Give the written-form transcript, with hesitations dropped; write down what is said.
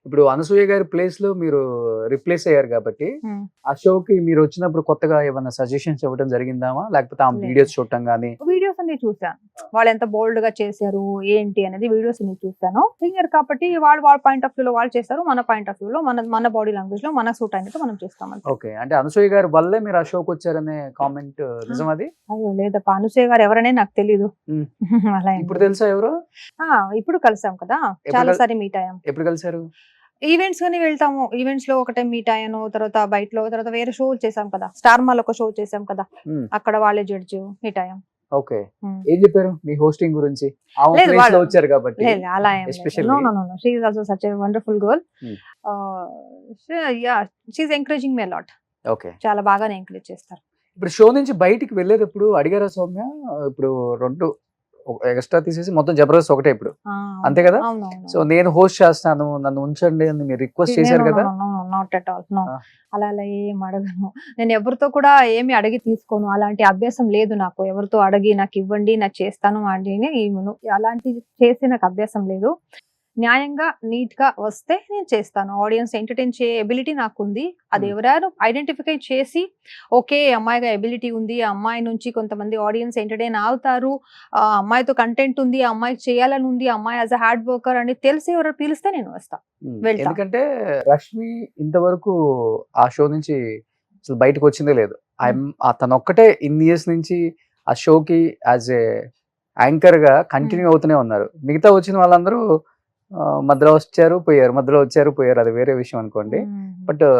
ఇప్పుడు అనసూయ గారి ప్లేస్ లో మీరు రిప్లేస్ అయ్యారు కాబట్టి ఉమ్. ఆ షోకి మీరు వచ్చినప్పుడు కొత్తగా ఏమన్నా సజెషన్స్ ఇవ్వడం జరిగిందామా, లేకపోతే ఆ లేదు. వీడియోస్ చూడటం గానీ? వీడియోస్ అన్ని చూసాను, వాళ్ళు ఎంత బోల్డ్ గా చేశారు ఏంటి అనేది వీడియోస్ అన్ని చూసాను. సింగర్ కాబట్టి వాళ్ళు వాళ్ళ పాయింట్ ఆఫ్ వ్యూ లో వాళ్ళు చేస్తారు, మన పాయింట్ ఆఫ్ వ్యూ లో మన బాడీ లాంగ్వేజ్ లో మన సూట్ అయినట్టు మనం చేస్తాం అంతే. ఓకే, అంటే అనసూయ గారి వల్లే మీరు ఆ షోకి వచ్చారనే కామెంట్ నిజం అది? అయ్యో లేదప్ప, అనసూయ గారు ఎవరనే నాకు తెలీదు. ఉమ్. అలా ఏం ఇప్పుడు లేదు. తెలుసా ఎవరు? ఇప్పుడు కలిసాం కదా, ఎప్పుడు చాలా కల్- సారి మీట్ అయ్యాం. ఎప్పుడు కలిసారు? ఈవెంట్స్ గానీ వెళ్తాము, ఈవెంట్స్ లో ఒకటే మీట్ అయ్యాను, తర్వాత బయటలో, తర్వాత వేరే షో చేసాం కదా, స్టార్ మాల్ ఒక షో చేసాం కదా, ఉమ్. అక్కడ వాళ్ళే జడ్జి మీట్ అయ్యాం. ఓకే, ఉమ్. ఏం చెప్పారు మీ హోస్టింగ్ గురించి? ఆ లేదు, ప్లేస్ లో వాళ్ళు వచ్చారు కాబట్టి లేదు అలా ఏం లేదు. Especially. No no no no, she is also such a wonderful girl. Hmm. Yeah, she is encouraging me a lot. Okay, చాలా బాగానే ఎంకరేజ్ చేస్తారు. ఇప్పుడు షో నుంచి బయటికి వెళ్ళేటప్పుడు అడిగారా సౌమ్య? ఇప్పుడు రెండు ఎక్స్ట్రా తీసేసి మొత్తం జబర్దస్త్ ఒకటే ఇప్పుడు, అంతే కదా? సో నేను హోస్ట్ చేస్తాను, నన్ను ఉంచండి అని మీరు రిక్వెస్ట్ చేశారు కదా? Not at all, no. ఆ. అలా అలా ఏం అడగను, నేను ఎవరితో కూడా ఏమి అడిగి తీసుకోను, అలాంటి అభ్యాసం లేదు నాకు. ఎవరితో అడిగి నాకు ఇవ్వండి నాకు చేస్తాను అని ఇవ్వను, అలాంటి చేసి నాకు అభ్యాసం లేదు. న్యాయంగా నీట్ గా వస్తే నేను చేస్తాను. ఆడియన్స్ ఎంటర్టైన్ చేయ ఎబిలిటీ నాకు ఉంది. అది ఎవరైనా ఐడెంటిఫై చేసి ఓకే అమ్మాయిగా ఎబిలిటీ ఉంది, ఆ అమ్మాయి నుంచి కొంతమంది ఆడియన్స్ ఎంటర్టైన్ అవుతారు, ఆ అమ్మాయితో కంటెంట్ ఉంది, ఆ అమ్మాయికి చేయాలని ఉంది, ఆ అమ్మాయి యాజ్ అ హార్డ్ వర్కర్ అని తెలిసి ఎవరు పిలిస్తే నేను వస్తా, వెళ్తా. ఎందుకంటే రష్మి ఇంతవరకు ఆ షో నుంచి అసలు బయటకు వచ్చిందే లేదు. తను ఒక్కటే ఇన్ని ఇయర్స్ నుంచి ఆ షోకి యాజ్ ఏ యాంకర్ గా కంటిన్యూ అవుతూనే ఉన్నారు. మిగతా వచ్చిన వాళ్ళందరూ మధ్యలో వచ్చారు పోయారు, మధ్యలో వచ్చారు పోయారు, అది వేరే విషయం అనుకోండి. బట్